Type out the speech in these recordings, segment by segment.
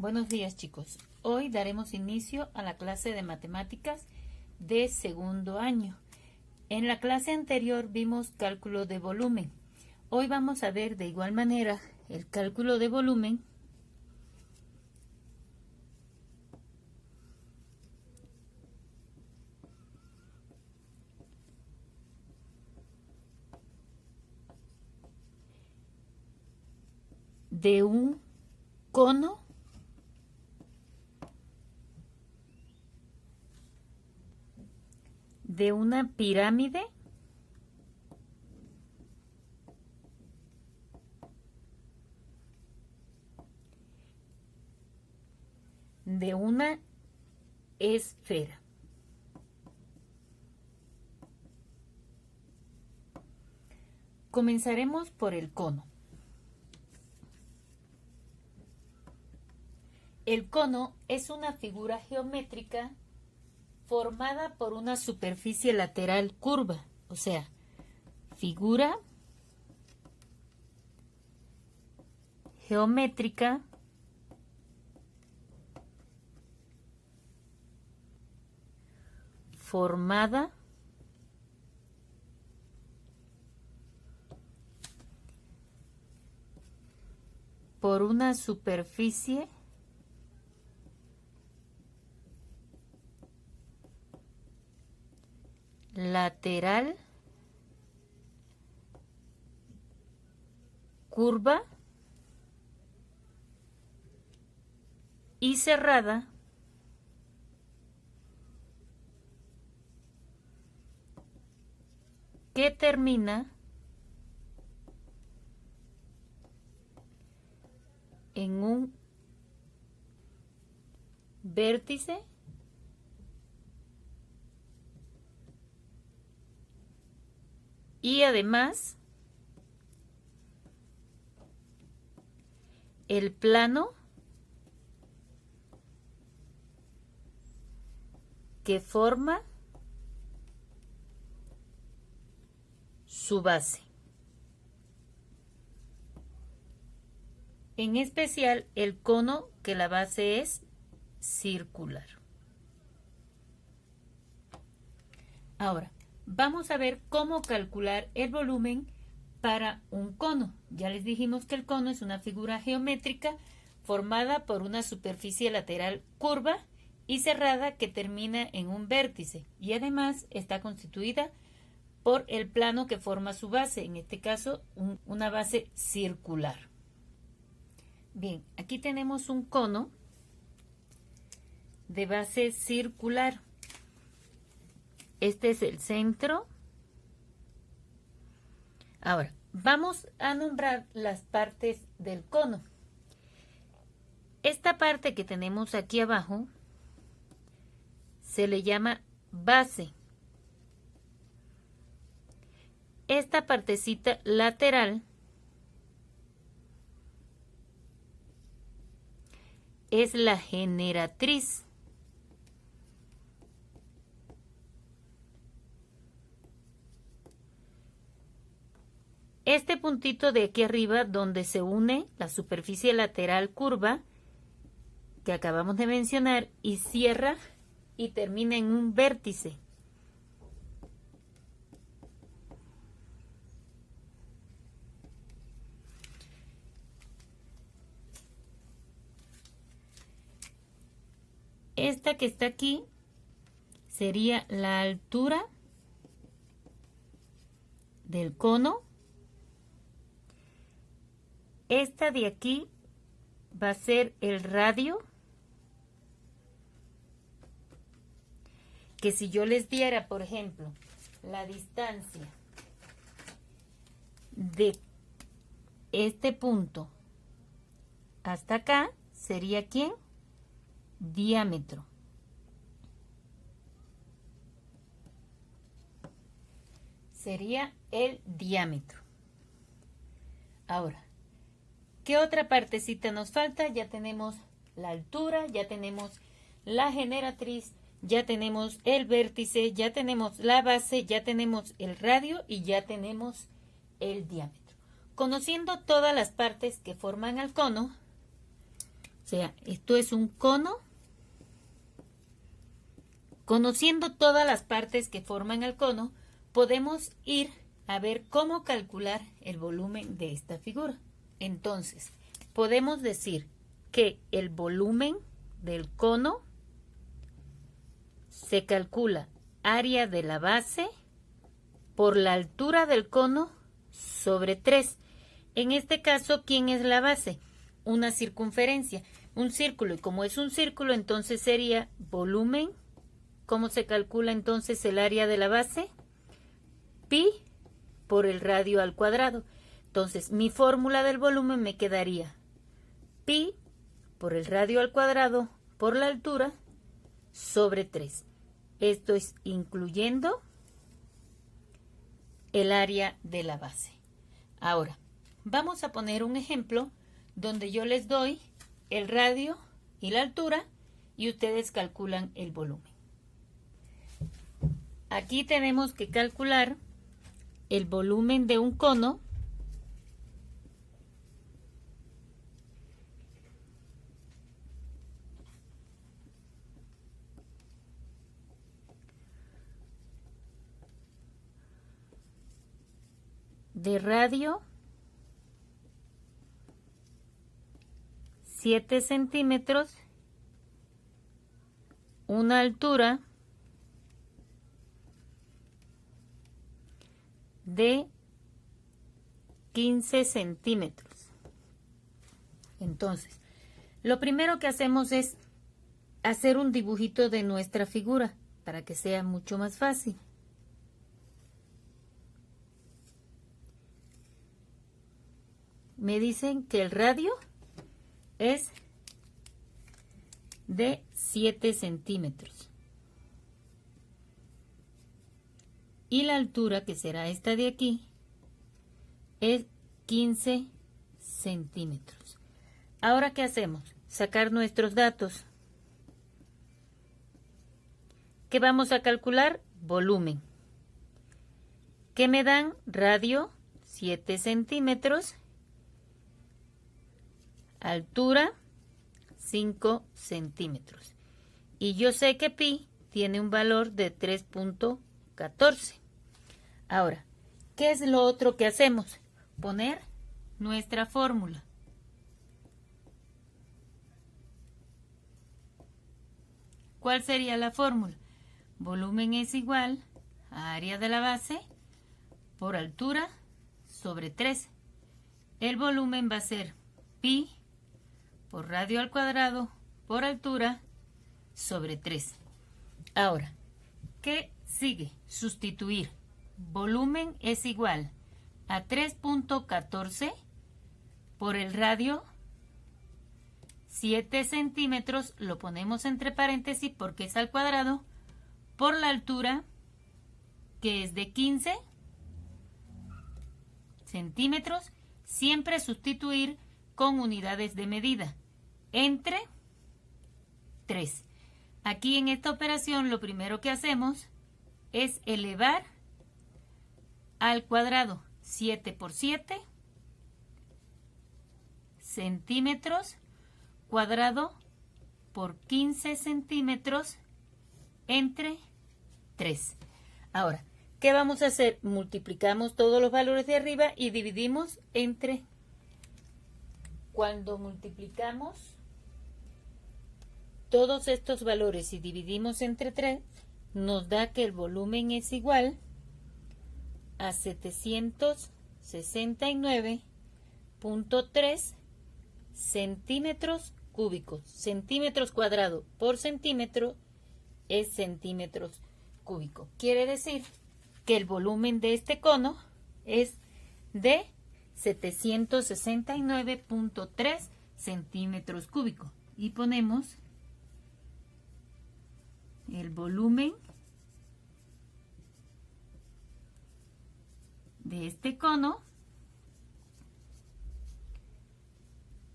Buenos días, chicos. Hoy daremos inicio a la clase de matemáticas de segundo año. En la clase anterior vimos cálculo de volumen. Hoy vamos a ver de igual manera el cálculo de volumen de un cono de una pirámide de una esfera. Comenzaremos por el cono. El cono es una figura geométrica formada por una superficie lateral curva, o sea, figura geométrica formada por una superficie lateral curva y cerrada que termina en un vértice y además el plano que forma su base. En especial el cono, que la base es circular. Ahora, vamos a ver cómo calcular el volumen para un cono. Ya les dijimos que el cono es una figura geométrica formada por una superficie lateral curva y cerrada que termina en un vértice y además está constituida por el plano que forma su base, en este caso una base circular. Bien, aquí tenemos un cono de base circular. Este es el centro. Ahora, vamos a nombrar las partes del cono. Esta parte que tenemos aquí abajo se le llama base. Esta partecita lateral es la generatriz. Este puntito de aquí arriba donde se une la superficie lateral curva que acabamos de mencionar y cierra y termina en un vértice. Esta que está aquí sería la altura del cono. Esta de aquí va a ser el radio, que si yo les diera, por ejemplo, la distancia de este punto hasta acá, sería ¿quién? Diámetro. Sería el diámetro. Ahora, ¿qué otra partecita nos falta? Ya tenemos la altura, ya tenemos la generatriz, ya tenemos el vértice, ya tenemos la base, ya tenemos el radio y ya tenemos el diámetro. Conociendo todas las partes que forman el cono, sea, esto es un cono. Conociendo todas las partes que forman el cono, podemos ir a ver cómo calcular el volumen de esta figura. Entonces, podemos decir que el volumen del cono se calcula área de la base por la altura del cono sobre 3. En este caso, ¿quién es la base? Una circunferencia, un círculo. Y como es un círculo, entonces sería volumen. ¿Cómo se calcula entonces el área de la base? Pi por el radio al cuadrado. Entonces, mi fórmula del volumen me quedaría pi por el radio al cuadrado por la altura sobre 3. Esto es incluyendo el área de la base. Ahora, vamos a poner un ejemplo donde yo les doy el radio y la altura y ustedes calculan el volumen. Aquí tenemos que calcular el volumen de un cono de radio 7 centímetros, una altura de 15 centímetros. Entonces, lo primero que hacemos es hacer un dibujito de nuestra figura para que sea mucho más fácil. Me dicen que el radio es de 7 centímetros. Y la altura, que será esta de aquí, es 15 centímetros. Ahora, ¿qué hacemos? Sacar nuestros datos. ¿Qué vamos a calcular? Volumen. ¿Qué me dan? Radio, 7 centímetros. Altura, 5 centímetros. Y yo sé que pi tiene un valor de 3.14. Ahora, ¿qué es lo otro que hacemos? Poner nuestra fórmula. ¿Cuál sería la fórmula? Volumen es igual a área de la base por altura sobre 3. El volumen va a ser pi por radio al cuadrado por altura sobre 3. Ahora, ¿qué sigue? Sustituir. Volumen es igual a 3.14 por el radio 7 centímetros, lo ponemos entre paréntesis porque es al cuadrado, por la altura que es de 15 centímetros, siempre sustituir con unidades de medida, entre 3. Aquí en esta operación lo primero que hacemos es elevar al cuadrado 7 por 7 centímetros cuadrado por 15 centímetros entre 3. Ahora, ¿qué vamos a hacer? Multiplicamos todos los valores de arriba y dividimos entre. Cuando multiplicamos todos estos valores y dividimos entre 3, nos da que el volumen es igual a 769.3 centímetros cúbicos. Centímetros cuadrados por centímetro es centímetros cúbicos. Quiere decir que el volumen de este cono es de 769.3 centímetros cúbicos. Y ponemos el volumen de este cono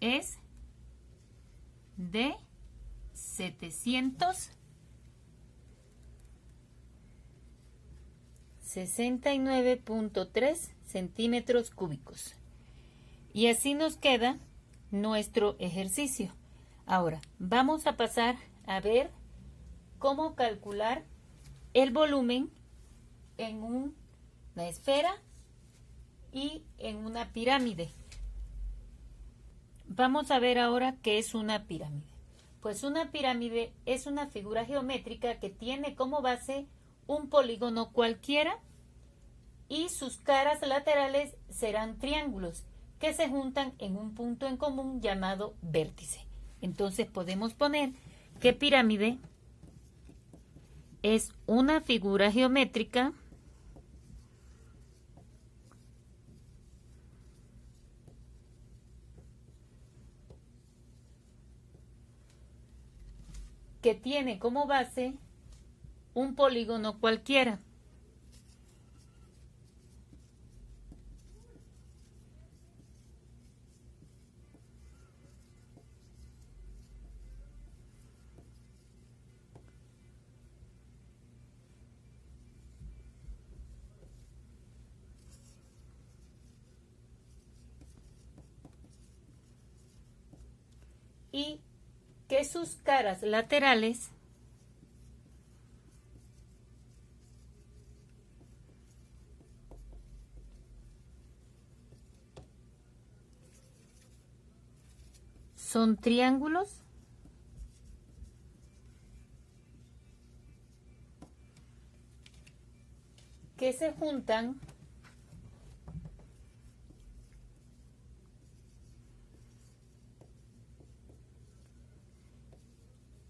es de 769.3 centímetros cúbicos. Y así nos queda nuestro ejercicio. Ahora, vamos a pasar a ver cómo calcular el volumen en una esfera y en una pirámide. Vamos a ver ahora qué es una pirámide. Pues una pirámide es una figura geométrica que tiene como base un polígono cualquiera y sus caras laterales serán triángulos que se juntan en un punto en común llamado vértice. Entonces podemos poner que pirámide es una figura geométrica que tiene como base un polígono cualquiera. Y que sus caras laterales son triángulos que se juntan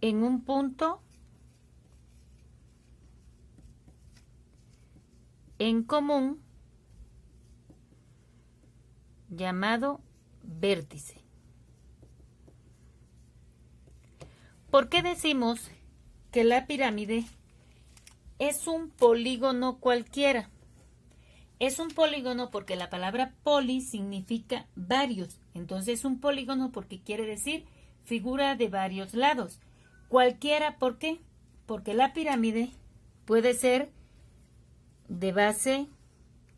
en un punto en común llamado vértice. ¿Por qué decimos que la pirámide es un polígono cualquiera? Es un polígono porque la palabra poli significa varios. Entonces un polígono porque quiere decir figura de varios lados. Cualquiera, ¿por qué? Porque la pirámide puede ser de base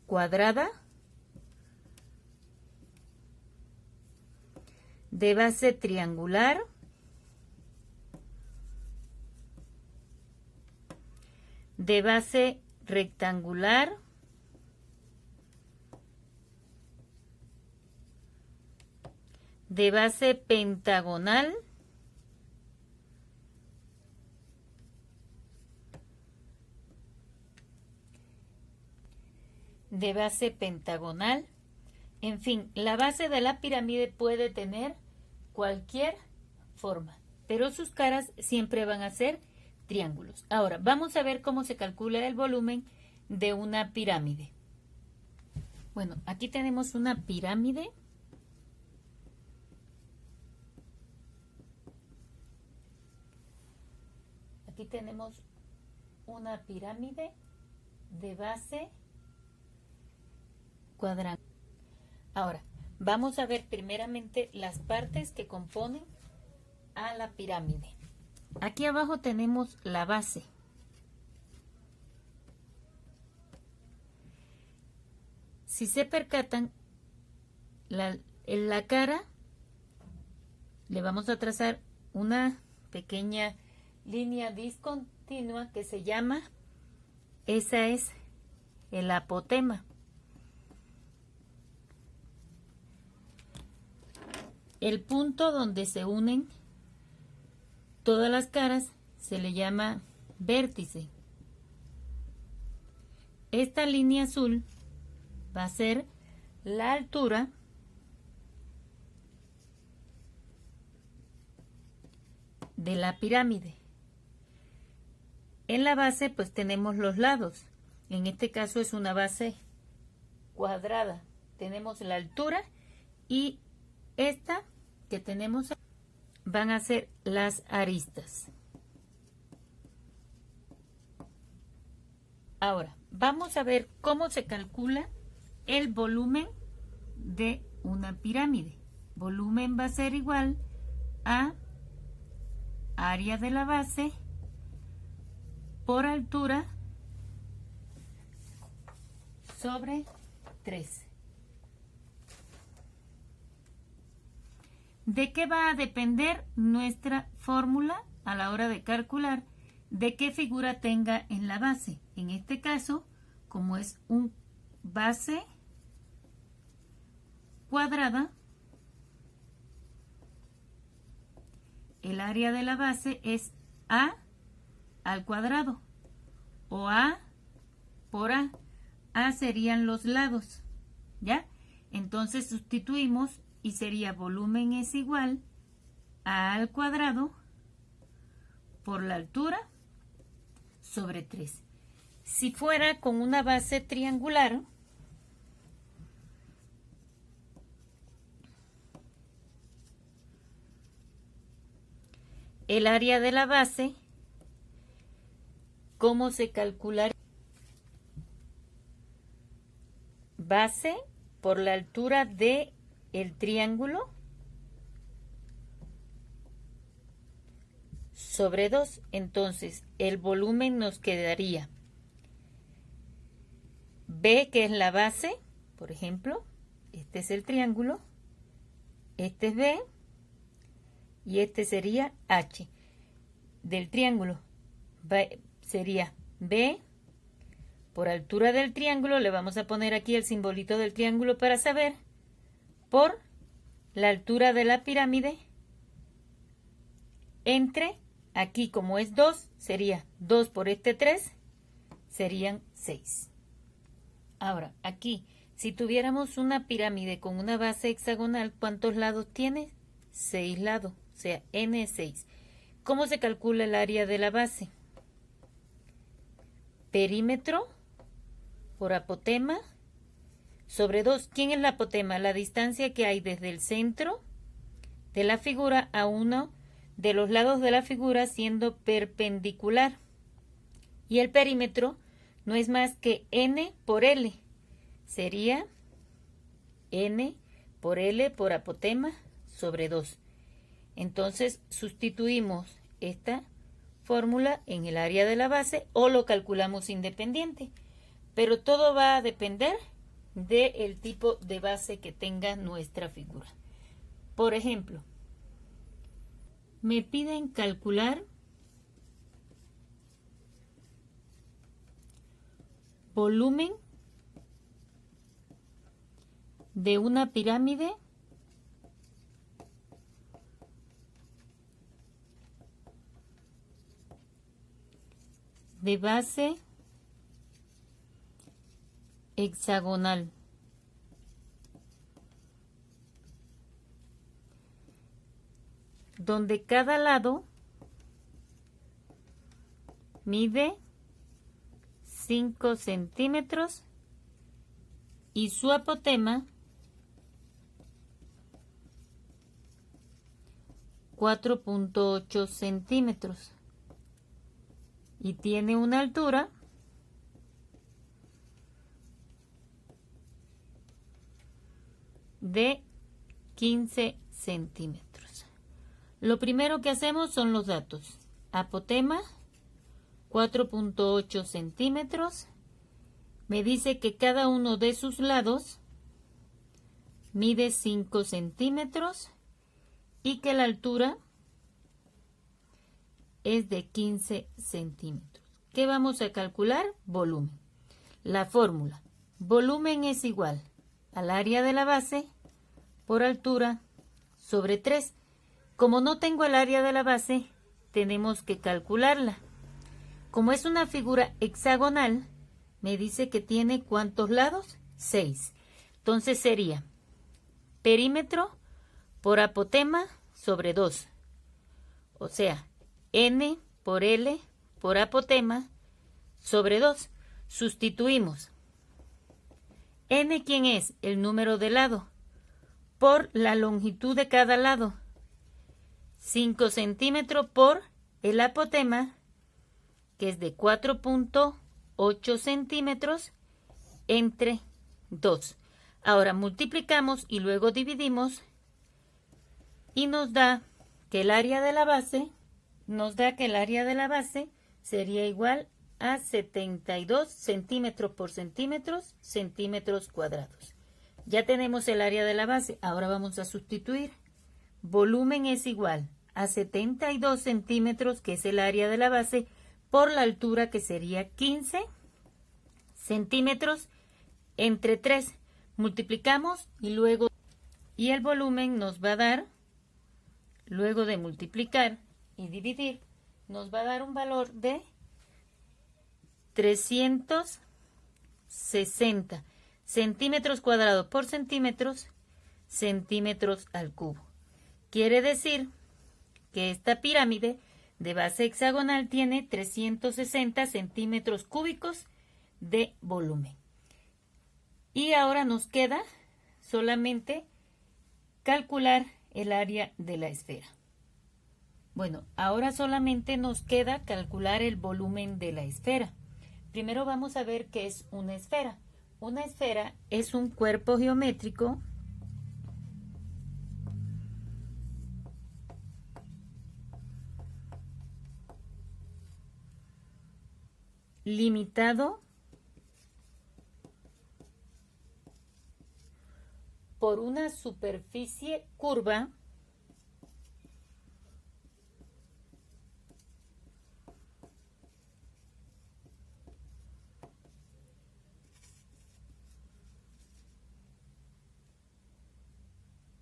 cuadrada, de base triangular, de base rectangular, de base pentagonal, de base pentagonal. En fin, la base de la pirámide puede tener cualquier forma, pero sus caras siempre van a ser triángulos. Ahora, vamos a ver cómo se calcula el volumen de una pirámide. Bueno, aquí tenemos una pirámide. Aquí tenemos una pirámide de base cuadrangular. Ahora, vamos a ver primeramente las partes que componen a la pirámide. Aquí abajo tenemos la base. Si se percatan, en la cara le vamos a trazar una pequeña línea discontinua que se llama, esa es el apotema. El punto donde se unen todas las caras se le llama vértice. Esta línea azul va a ser la altura de la pirámide. En la base pues tenemos los lados. En este caso es una base cuadrada. Tenemos la altura y esta que tenemos van a ser las aristas. Ahora, vamos a ver cómo se calcula el volumen de una pirámide. Volumen va a ser igual a área de la base por altura sobre 3. ¿De qué va a depender nuestra fórmula a la hora de calcular de qué figura tenga en la base? En este caso, como es un base cuadrada, el área de la base es A al cuadrado o A por A. A serían los lados, ¿ya? Entonces sustituimos y sería volumen es igual a al cuadrado por la altura sobre 3. Si fuera con una base triangular, el área de la base, ¿cómo se calcularía? Base por la altura de el triángulo sobre 2. Entonces, el volumen nos quedaría B, que es la base, por ejemplo, este es el triángulo, este es B, y este sería H. Del triángulo sería B por altura del triángulo, le vamos a poner aquí el simbolito del triángulo para saber, por la altura de la pirámide, entre, aquí como es 2, sería 2 por este 3, serían 6. Ahora, aquí, si tuviéramos una pirámide con una base hexagonal, ¿cuántos lados tiene? 6 lados, o sea, n es 6. ¿Cómo se calcula el área de la base? Perímetro por apotema sobre 2. ¿Quién es la apotema? La distancia que hay desde el centro de la figura a uno de los lados de la figura siendo perpendicular. Y el perímetro no es más que n por L. Sería n por L por apotema sobre 2. Entonces sustituimos esta fórmula en el área de la base o lo calculamos independiente. Pero todo va a depender del tipo de base que tenga nuestra figura. Por ejemplo, me piden calcular volumen de una pirámide de base hexagonal. Donde cada lado mide 5 centímetros y su apotema 4.8 centímetros y tiene una altura de 15 centímetros. Lo primero que hacemos son los datos. Apotema 4.8 centímetros. Me dice que cada uno de sus lados mide 5 centímetros y que la altura es de 15 centímetros. ¿Qué vamos a calcular? Volumen. La fórmula. Volumen es igual al área de la base por altura sobre 3. Como no tengo el área de la base, tenemos que calcularla. Como es una figura hexagonal, me dice que tiene ¿cuántos lados? 6. Entonces sería perímetro por apotema sobre 2. O sea, n por L por apotema sobre 2. Sustituimos. N, ¿quién es? El número de lado. Por la longitud de cada lado. 5 centímetros por el apotema, que es de 4.8 centímetros, entre 2. Ahora multiplicamos y luego dividimos y nos da que el área de la base sería igual a 72 centímetros por centímetros cuadrados. Ya tenemos el área de la base. Ahora vamos a sustituir. volumen es igual a 72 centímetros, que es el área de la base, por la altura, que sería 15 centímetros, entre 3. Multiplicamos y el volumen nos va a dar, luego de multiplicar y dividir, nos va a dar un valor de 360 centímetros cuadrados por centímetros al cubo. Quiere decir que esta pirámide de base hexagonal tiene 360 centímetros cúbicos de volumen. Y ahora nos queda solamente calcular el área de la esfera. Bueno, ahora solamente nos queda calcular el volumen de la esfera. Primero vamos a ver qué es una esfera. Una esfera es un cuerpo geométrico limitado por una superficie curva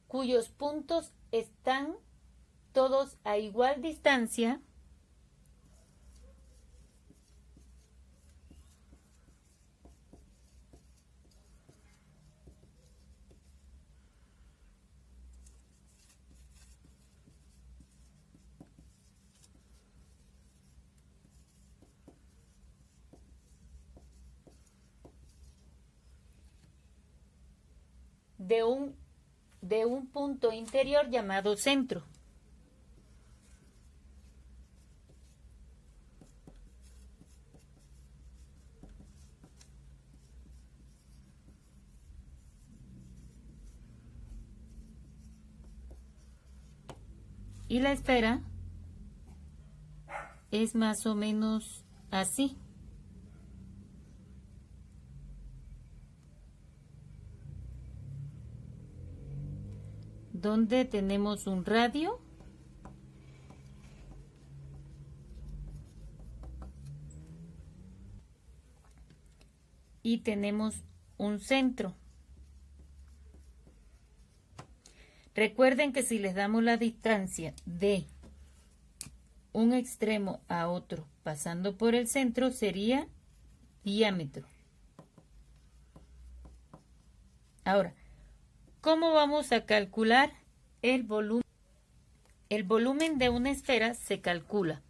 cuyos puntos están todos a igual distancia de un punto interior llamado centro. Y la esfera es más o menos así. Donde tenemos un radio y tenemos un centro. Recuerden que si les damos la distancia de un extremo a otro pasando por el centro, sería diámetro. Ahora, ¿cómo vamos a calcular el volumen? El volumen de una esfera se calcula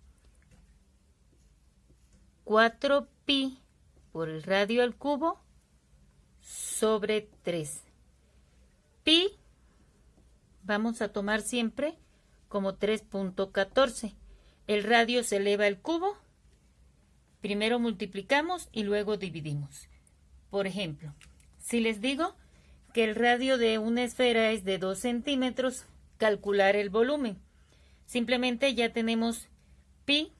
4pi por el radio al cubo sobre 3. Pi vamos a tomar siempre como 3.14. El radio se eleva al cubo. Primero multiplicamos y luego dividimos. Por ejemplo, si les digo que el radio de una esfera es de 2 centímetros, calcular el volumen. Simplemente ya tenemos pi,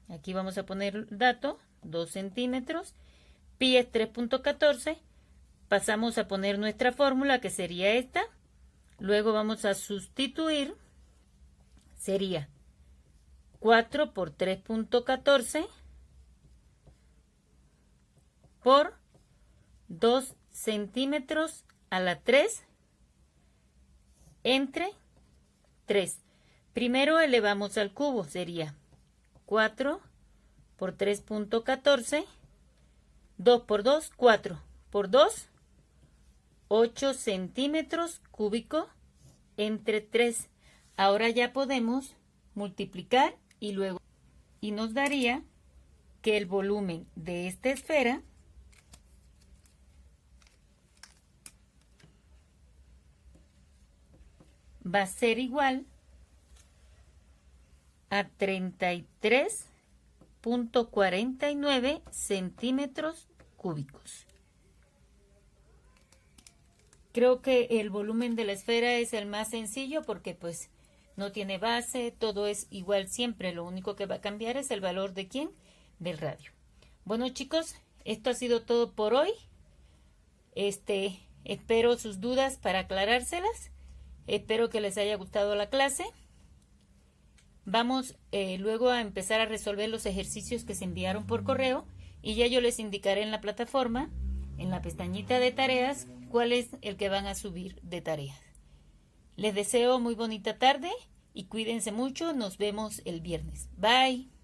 aquí vamos a poner el dato, 2 centímetros, pi es 3.14, pasamos a poner nuestra fórmula, que sería esta, luego vamos a sustituir, sería 4 por 3.14 por 2 centímetros a la 3 entre 3. Primero elevamos al cubo, sería 4 por 3.14, 2 por 2, 4 por 2, 8 centímetros cúbicos entre 3. Ahora ya podemos multiplicar y luego, y nos daría que el volumen de esta esfera va a ser igual a 33.49 centímetros cúbicos. Creo que el volumen de la esfera es el más sencillo porque pues no tiene base, todo es igual siempre, lo único que va a cambiar es el valor de ¿quién? Del radio. Bueno, chicos, esto ha sido todo por hoy. Espero sus dudas para aclarárselas Espero que les haya gustado la clase. Vamos luego a empezar a resolver los ejercicios que se enviaron por correo y ya yo les indicaré en la plataforma, en la pestañita de tareas, cuál es el que van a subir de tareas. Les deseo muy bonita tarde y cuídense mucho. Nos vemos el viernes. Bye.